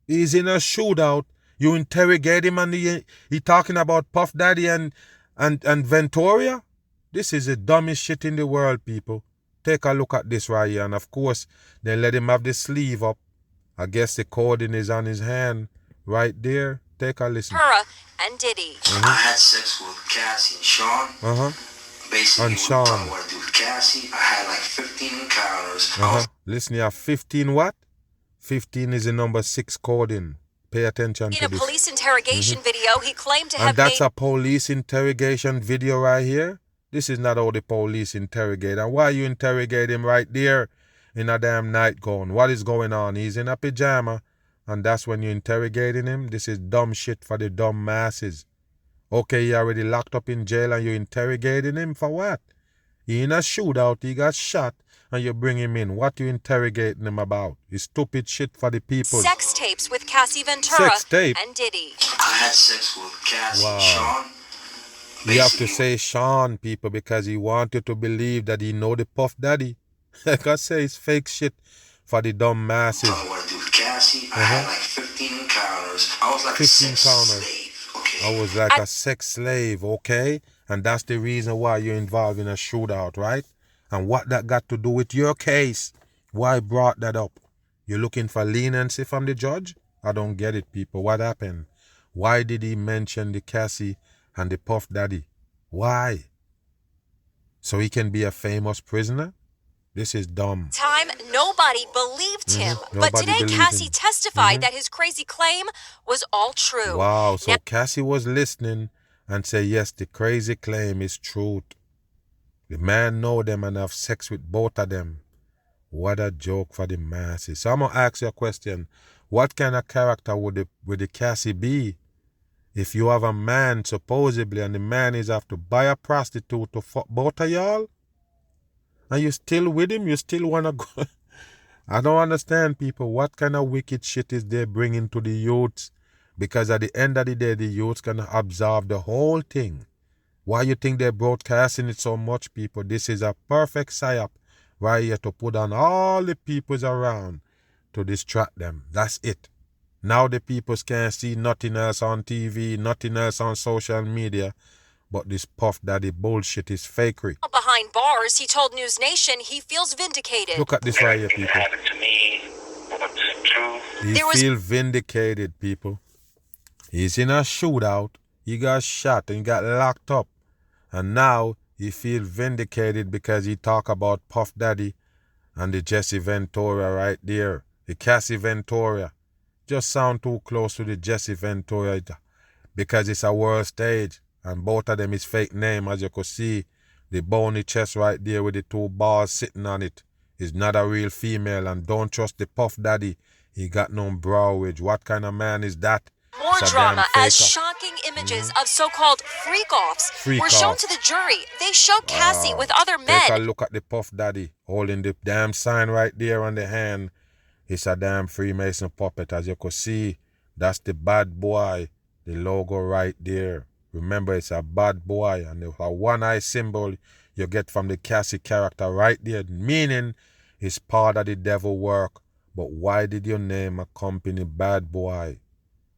He's in a shootout. You interrogate him and he talking about Puff Daddy and Ventura? This is the dumbest shit in the world, people. Take a look at this right here. And of course, they let him have the sleeve up. I guess the coding is on his hand right there. Take a listen. And Diddy. I had sex with Cassie and Sean. Basically, and Sean. What I do with Cassie, I had like 15 encounters. Listen, you have 15 what? 15 is the number 6 coding. Pay attention to this. In a police interrogation video, he claimed to have And that's a police interrogation video right here. This is not how the police interrogate. And why you interrogate him right there in a damn nightgown? What is going on? He's in a pajama. And that's when you're interrogating him? This is dumb shit for the dumb masses. Okay, he already locked up in jail and you're interrogating him for what? He in a shootout, he got shot. And you bring him in. What you interrogating him about? It's stupid shit for the people. Sex tapes with Cassie Ventura and Diddy. I had sex with Cassie and Sean. You have to say Sean, people, because he wanted to believe that he know the Puff Daddy. Like I say, it's fake shit for the dumb masses. What I do with Cassie, I had like 15 encounters. I was like 15 a sex slave. Okay. I was like a sex slave, okay? And that's the reason why you're involved in a shootout, right? And what that got to do with your case? Why brought that up? You're looking for leniency from the judge? I don't get it, people. What happened? Why did he mention the Cassie and the Puff Daddy? Why? So he can be a famous prisoner? This is dumb. Nobody believed him. But today Cassie testified that his crazy claim was all true. Wow, so Cassie was listening and said, yes, the crazy claim is truth. The man know them and have sex with both of them. What a joke for the masses. So I'm going to ask you a question. What kind of character would the Cassie be if you have a man supposedly and the man is have to buy a prostitute to fuck both of y'all? And you still with him? You still want to go? I don't understand, people. What kind of wicked shit is they bringing to the youths? Because at the end of the day, the youths gonna absorb the whole thing. Why you think they're broadcasting it so much, people? This is a perfect psyop right here to put on all the peoples around to distract them. That's it. Now the peoples can't see nothing else on TV, nothing else on social media, but this Puff Daddy bullshit is fakery. Behind bars, he told News Nation he feels vindicated. Look at this right here, people. He feels vindicated, people. He's in a shootout. He got shot and he got locked up. And now he feels vindicated because he talk about Puff Daddy and the Jesse Ventura right there. The Cassie Ventura. Just sound too close to the Jesse Ventura because it's a world stage. And both of them is fake name, as you could see. The bony chest right there with the two bars sitting on it is not a real female. And don't trust the Puff Daddy. He got no brow ridge. What kind of man is that? More drama as shocking images of so-called freak-offs were shown to the jury. They show Cassie with other men. Take a look at the Puff Daddy holding the damn sign right there on the hand. It's a damn Freemason puppet, as you could see. That's the bad boy. The logo right there. Remember, it's a bad boy. And the one-eye symbol you get from the Cassie character right there. Meaning, it's part of the devil work. But why did you name a company Bad Boy?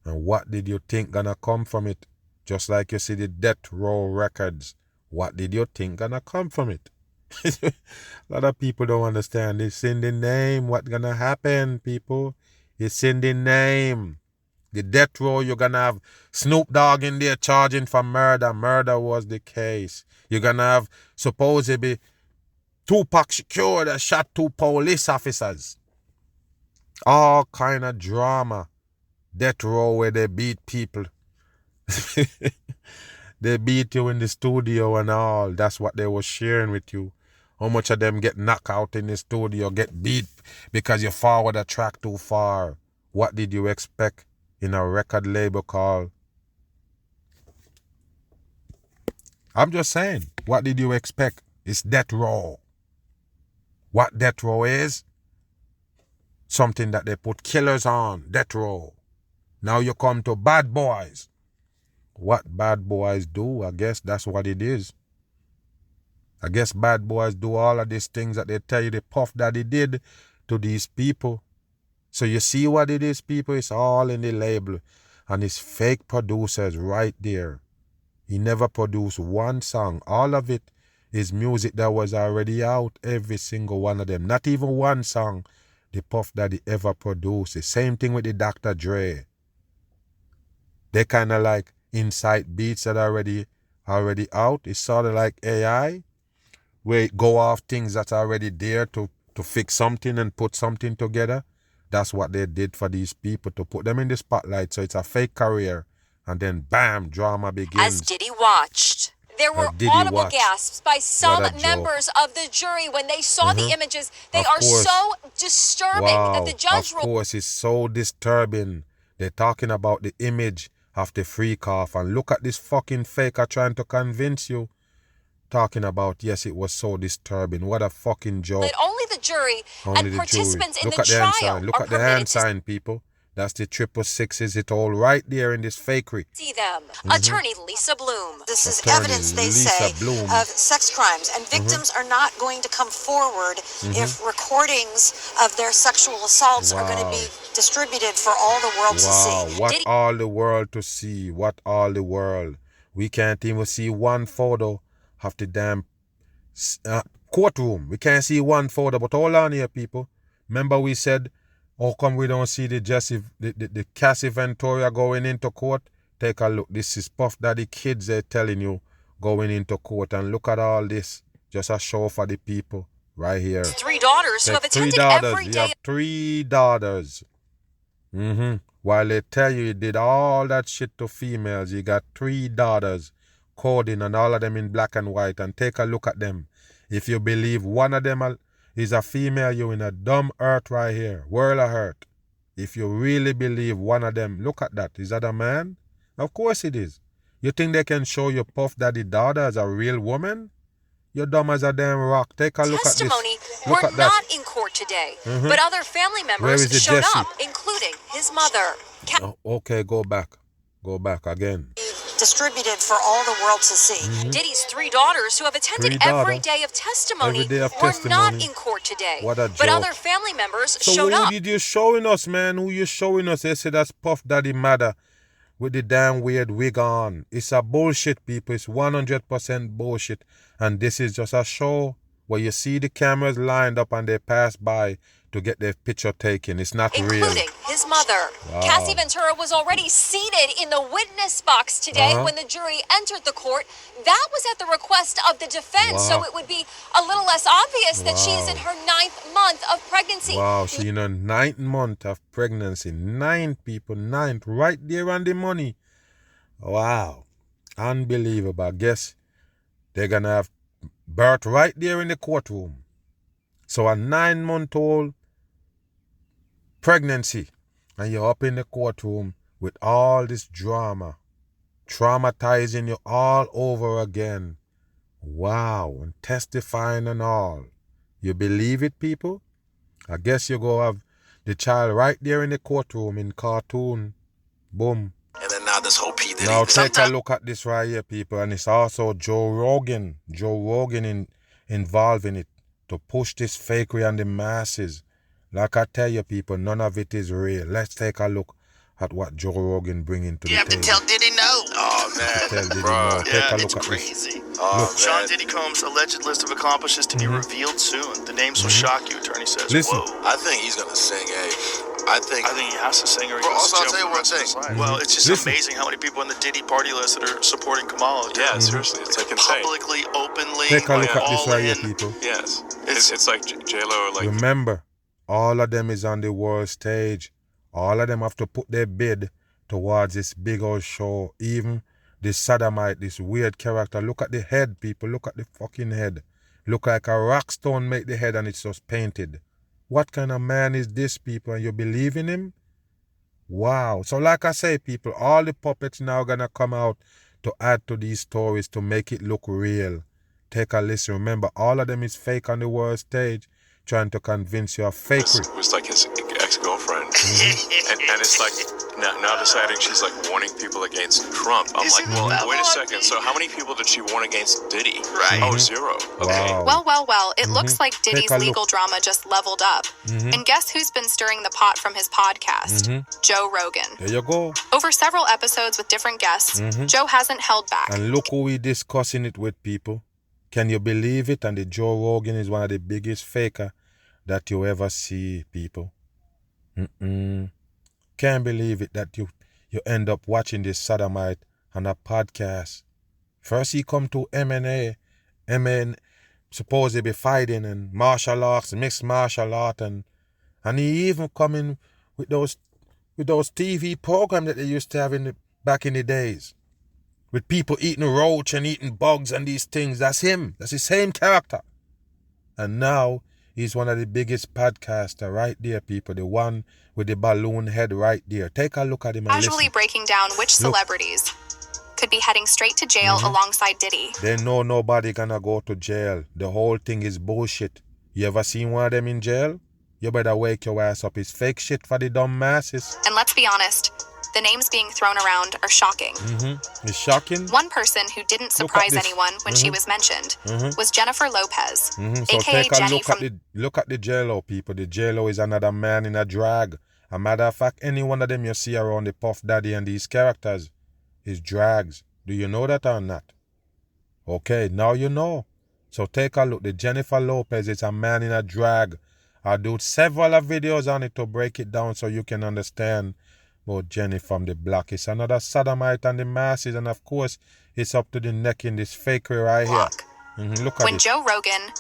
And what did you think gonna come from it? Just like you see the Death Row Records. What did you think gonna come from it? A lot of people don't understand. It's in the name. What gonna happen, people? It's in the name. The Death Row, you're gonna have Snoop Dogg in there charging for murder. Murder was the case. You're gonna have supposedly Tupac Shakur that shot 2 police officers. All kind of drama. Death Row where they beat people. They beat you in the studio and all. That's what they were sharing with you. How much of them get knocked out in the studio, get beat because you forward a track too far. What did you expect in a record label called? I'm just saying, what did you expect? It's Death Row. What Death Row is? Something that they put killers on. Death Row. Now you come to Bad Boys. What Bad Boys do, I guess that's what it is. I guess Bad Boys do all of these things that they tell you the Puff Daddy did to these people. So you see what it is, people? It's all in the label. And it's fake producers right there. He never produced one song. All of it is music that was already out. Every single one of them. Not even one song the Puff Daddy ever produced. The same thing with the Dr. Dre. They kind of like inside beats that are already out. It's sort of like AI, where it go off things that's already there to fix something and put something together. That's what they did for these people, to put them in the spotlight. So it's a fake career. And then bam, drama begins. As Diddy watched. There were audible gasps by some members of the jury when they saw the images. They are so disturbing that the judge... Of course, it's so disturbing. They're talking about the image of the freak off, and look at this fucking faker trying to convince you, talking about, yes, it was so disturbing. What a fucking joke. That only the jury and participants in the trial look at the hand sign, people. That's the 666s. It's all right there in this fakery. See them. Attorney Lisa Bloom. This is evidence, they say, of sex crimes, and victims are not going to come forward if recordings of their sexual assaults are going to be distributed for all the world to see. What all the world to see? What all the world? We can't even see one photo of the damn courtroom. We can't see one photo, but hold on here, people. Remember we said, how come we don't see the Cassie Ventura going into court? Take a look. This is Puff Daddy kids they're telling you going into court. And look at all this. Just a show for the people right here. 3 daughters who have attended every day. You have 3 daughters. While they tell you did all that shit to females, you got 3 daughters coding and all of them in black and white. And take a look at them. If you believe one of them is a female, you're in a dumb earth right here. World of hurt. If you really believe one of them, look at that. Is that a man? Of course it is. You think they can show your Puff Daddy daughter as a real woman? You're dumb as a damn rock. Take a look at this. Testimony Look were at that. not in court today, but other family Where is members it, showed Jesse? up, including his mother. Oh, okay, go back. Go back again. Distributed for all the world to see. Diddy's 3 daughters, who have attended every day of testimony, were not in court today. What a but joke. other family members So showed who up. did you showing us, man? Who you showing us? They say that's Puff Daddy mother with the damn weird wig on. It's a bullshit, people. It's 100% bullshit. And this is just a show where you see the cameras lined up and they pass by to get their picture taken. It's not real. Including his mother. Wow. Cassie Ventura was already seated in the witness box today when the jury entered the court. That was at the request of the defense, so it would be a little less obvious that she is in her 9th month of pregnancy. Wow, she in her 9th month of pregnancy. 9 people, 9th, right there on the money. Wow, unbelievable. I guess they're gonna have birth right there in the courtroom. So a 9-month-old pregnancy, and you're up in the courtroom with all this drama, traumatizing you all over again. Wow, and testifying and all. You believe it, people? I guess you go have the child right there in the courtroom in cartoon. Boom. And then now this whole P. Diddy. Now take a look at this right here, people, and it's also Joe Rogan involved in it to push this fakery on the masses. Like I tell you, people, none of it is real. Let's take a look at what Joe Rogan bringing to the table. You have to tell Diddy no. Oh man, Tell Diddy bro, no. Take a look it's at crazy. this. Oh, Sean Diddy Combs' alleged list of accomplices to be revealed soon. The names will shock you, attorney says. Listen. Whoa. I think he's gonna sing. I think he has to sing or he Bro, goes to also, I'll jail tell you for the one rest of his thing. life. Well, it's just Listen. amazing how many people in the Diddy party list that are supporting Kamala. Yeah, seriously, it's like insane. Publicly, openly, Take a look like, at this all right here, in. people. Yes, it's like JLo, like Remember, all of them is on the world stage. All of them have to put their bid towards this big old show. Even this sodomite, this weird character. Look at the head, people. Look at the fucking head. Look like a rock stone make the head and it's just painted. What kind of man is this, people? And you believe in him? Wow. So like I say, people, all the puppets now gonna come out to add to these stories to make it look real. Take a listen. Remember, all of them is fake on the world stage, trying to convince you of fakery. it was like his ex-girlfriend, and it's like now deciding she's like warning people against Trump. I'm like, well, wait a second. So how many people did she warn against Diddy? Right. Oh, 0. Okay. Wow. Well, it looks like Diddy's Take a look. legal drama just leveled up. And guess who's been stirring the pot from his podcast? Joe Rogan. There you go. Over several episodes with different guests, Joe hasn't held back. And look who we discussing it with, people. Can you believe it? And the Joe Rogan is one of the biggest faker that you ever see, people. Can't believe it that you end up watching this sodomite on a podcast. First he come to MN supposed to be fighting and martial arts, mixed martial art, and he even come in with those TV programs that they used to have back in the days. With people eating roach and eating bugs and these things. That's him. That's his same character. And now he's one of the biggest podcaster right there, people. The one with the balloon head right there. Take a look at him and Casually listen. breaking down which Look. celebrities could be heading straight to jail alongside Diddy. They know nobody gonna go to jail. The whole thing is bullshit. You ever seen one of them in jail? You better wake your ass up. It's fake shit for the dumb masses. And let's be honest, the names being thrown around are shocking. It's shocking. One person who didn't Look at surprise this. anyone when she was mentioned was Jennifer Lopez, So aka take a Jenny look from at the JLo, people. The JLo is another man in a drag. A matter of fact, any one of them you see around the Puff Daddy and these characters is drags. Do you know that or not? Okay, now you know. So take a look. The Jennifer Lopez is a man in a drag. I'll do several videos on it to break it down so you can understand about Jenny from the block. It's another sodomite and the masses, and of course, it's up to the neck in this fakery right here. Look at When it. Joe Rogan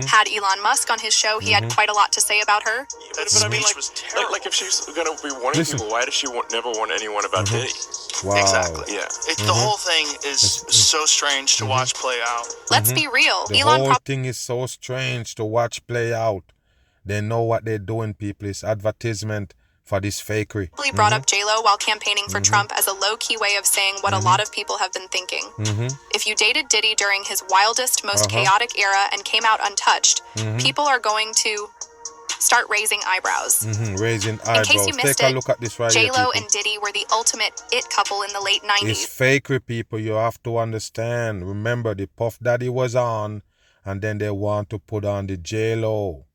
had Elon Musk on his show, he had quite a lot to say about her. But I mean, like if she's gonna be warning people, why does she never warn anyone about Diddy? Wow. Exactly. Yeah. The whole thing is so strange to watch play out. Let's be real. The Elon whole thing is so strange to watch play out. They know what they're doing, people. It's advertisement for this fakery. probably brought up JLo while campaigning for Trump as a low-key way of saying what a lot of people have been thinking. If you dated Diddy during his wildest, most chaotic era and came out untouched, people are going to start raising eyebrows. Raising eyebrows. In case you missed Take a it, look at this right here, JLo people. and Diddy were the ultimate it couple in the late 90s. It's fakery, people. You have to understand. Remember, the Puff Daddy was on, and then they want to put on the JLo.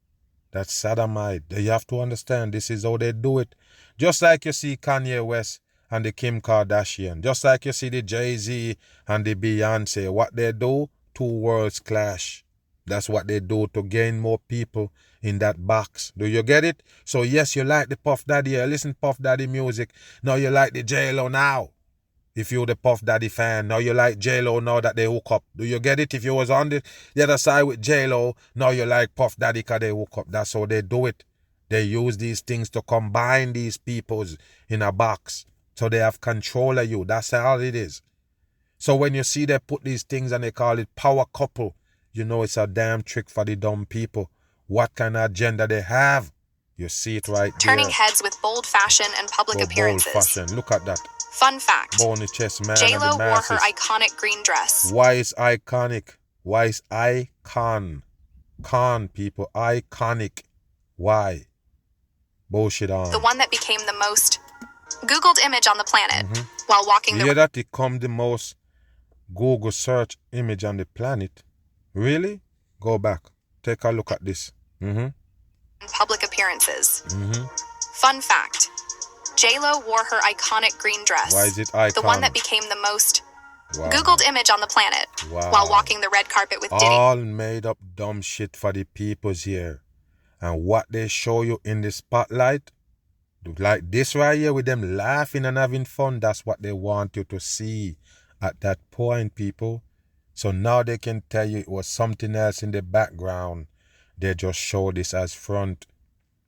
That's sodomite. You have to understand. This is how they do it. Just like you see Kanye West and the Kim Kardashian. Just like you see the Jay-Z and the Beyonce. What they do, two worlds clash. That's what they do to gain more people in that box. Do you get it? So yes, you like the Puff Daddy. You listen to Puff Daddy music. Now you like the JLo now. If you're the Puff Daddy fan, now you like JLo now that they hook up. Do you get it? If you was on the other side with JLo, now you like Puff Daddy because they hook up. That's how they do it. They use these things to combine these peoples in a box. So they have control of you. That's how it is. So when you see they put these things and they call it power couple, you know it's a damn trick for the dumb people. What kind of agenda they have? You see it right there. Turning heads with bold fashion and public appearances. Bold fashion. Look at that. Fun fact. Bony chest man. JLo wore her iconic green dress. Why is iconic? Why is icon? Con, people. Iconic. Why? Bullshit on. The one that became the most Googled image on the planet while walking the... You hear that? It come the most Google search image on the planet. Really? Go back. Take a look at this. Public appearances. Fun fact. JLo wore her iconic green dress. Why is it icon? The one that became the most Googled image on the planet while walking the red carpet with Diddy. All made up dumb shit for the peoples here. And what they show you in the spotlight, like this right here with them laughing and having fun, that's what they want you to see at that point, people. So now they can tell you it was something else in the background. They just show this as front.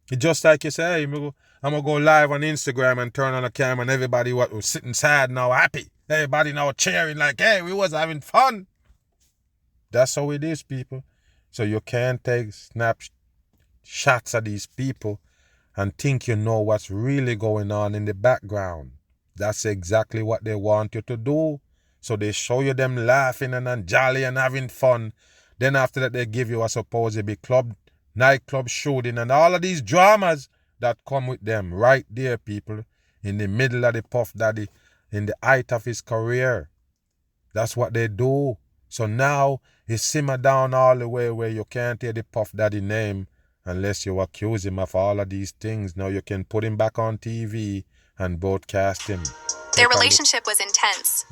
It's just like you say, hey, I'm going to go live on Instagram and turn on the camera and everybody was sitting sad now happy. Everybody now cheering like, hey, we was having fun. That's how it is, people. So you can't take shots at these people and think you know what's really going on in the background. That's exactly what they want you to do. So they show you them laughing and jolly and having fun. Then after that, they give you a supposedly nightclub shooting and all of these dramas that come with them right there, people, in the middle of the Puff Daddy, in the height of his career. That's what they do. So now he simmer down all the way where you can't hear the Puff Daddy name unless you accuse him of all of these things. Now you can put him back on TV and broadcast him. Their relationship was intense.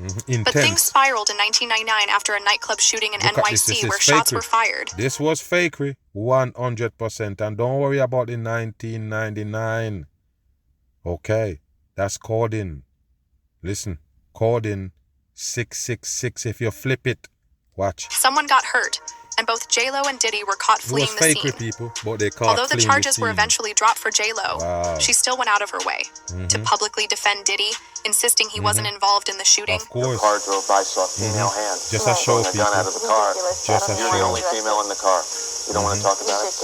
But things spiraled in 1999 after a nightclub shooting in NYC where shots were fired. This was fakery, 100%. And don't worry about the 1999. Okay, that's coding. Listen, coding 666 if you flip it. Watch. Someone got hurt, and both JLo and Diddy were caught fleeing the scene. People, but they caught Although the charges were eventually dropped for JLo, she still went out of her way to publicly defend Diddy, insisting he wasn't involved in the shooting. Of course. The car drove by, saw a female hand. Just a show, people. A gun out of the car. Just a You're show. the only female in the car. You don't want to talk about it?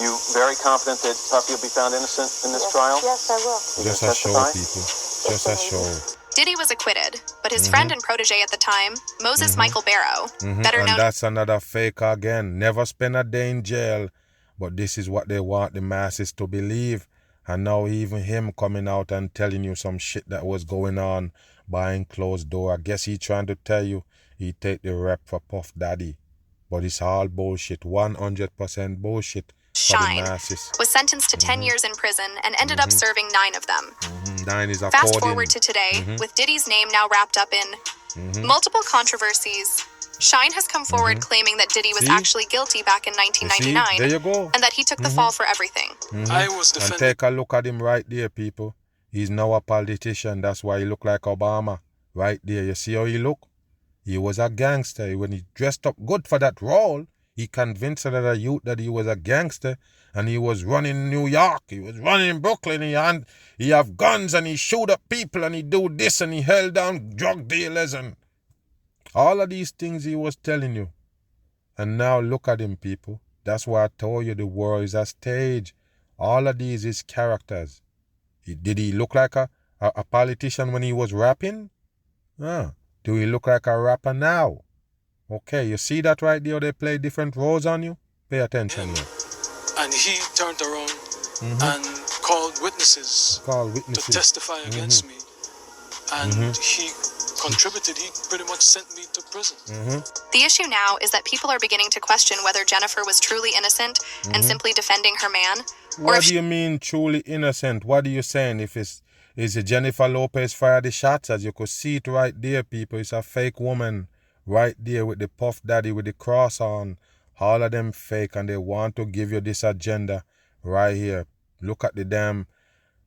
You very confident that Puffy will be found innocent in this trial? Yes, I will. Just a show, people. Just a show. Diddy was acquitted, but his friend and protege at the time, Moses Michael Barrow, better known... And that's another fake again. Never spend a day in jail. But this is what they want the masses to believe. And now even him coming out and telling you some shit that was going on behind closed door. I guess he trying to tell you he take the rep for Puff Daddy. But it's all bullshit. 100% bullshit. Shine was sentenced to 10 years in prison and ended up serving 9 of them. 9 is Fast forward to today, with Diddy's name now wrapped up in multiple controversies. Shine has come forward claiming that Diddy was actually guilty back in 1999 there you go. and that he took the fall for everything. I was defending. And take a look at him right there, people. He's now a politician. That's why he look like Obama. Right there. You see how he look? He was a gangster. When he dressed up good for that role, he convinced another youth that he was a gangster, and he was running New York. He was running Brooklyn. He have guns, and he shoot up people, and he do this, and he held down drug dealers, and all of these things he was telling you. And now look at him, people. That's why I told you the world is a stage. All of these is characters. Did he look like a politician when he was rapping? Do he look like a rapper now? Okay, you see that right there? They play different roles on you? Pay attention here. And he turned around and called witnesses to testify against me. And he contributed. He pretty much sent me to prison. The issue now is that people are beginning to question whether Jennifer was truly innocent and simply defending her man. What do you mean truly innocent? What are you saying? Is it Jennifer Lopez fired the shots? As you could see it right there, people. It's a fake woman right there with the Puff Daddy with the cross on. All of them fake, and they want to give you this agenda right here. Look at the damn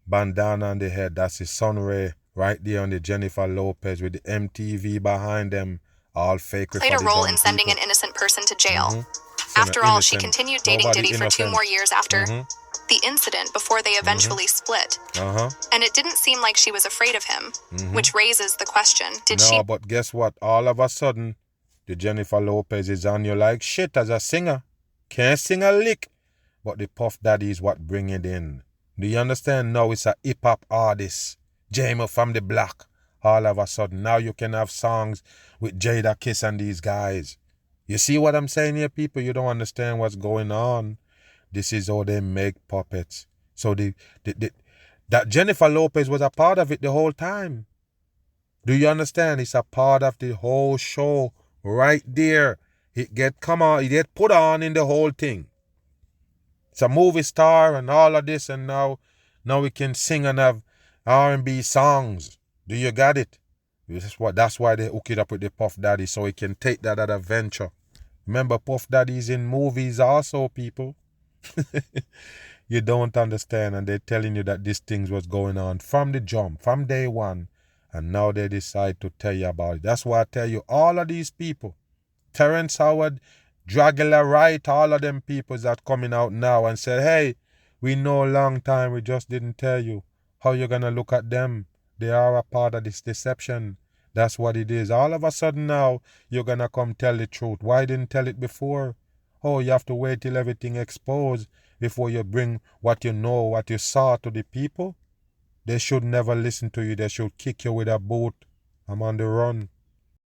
bandana on the head. That's the sun ray right there on the Jennifer Lopez with the MTV behind them. All fake. Played a role in sending an innocent person to jail. After all, she continued dating Diddy for 2 more years after the incident before they eventually split. And it didn't seem like she was afraid of him, which raises the question, No, but guess what? All of a sudden, the Jennifer Lopez is on you like shit as a singer. Can't sing a lick. But the Puff Daddy is what bring it in. Do you understand? Now it's a hip-hop artist. J-Mo from the block. All of a sudden, now you can have songs with Jada Kiss and these guys. You see what I'm saying here, people? You don't understand what's going on. This is how they make puppets. So that Jennifer Lopez was a part of it the whole time. Do you understand? It's a part of the whole show right there. It get put on in the whole thing. It's a movie star and all of this, and now we can sing and have R&B songs. Do you got it? That's why they hook it up with the Puff Daddy, so he can take that other venture. Remember, Puff Daddy's in movies also, people. You don't understand, and they're telling you that these things was going on from the jump, from day one, and now they decide to tell you about it. That's why I tell you, all of these people, Terrence Howard, Dragula Wright, all of them people that coming out now and said, hey, we know a long time, we just didn't tell you. How you gonna look at them? They are a part of this deception. That's what it is. All of a sudden now, you're gonna come tell the truth. Why didn't tell it before? Oh, you have to wait till everything exposed before you bring what you know, what you saw to the people? They should never listen to you. They should kick you with a boot. I'm on the run.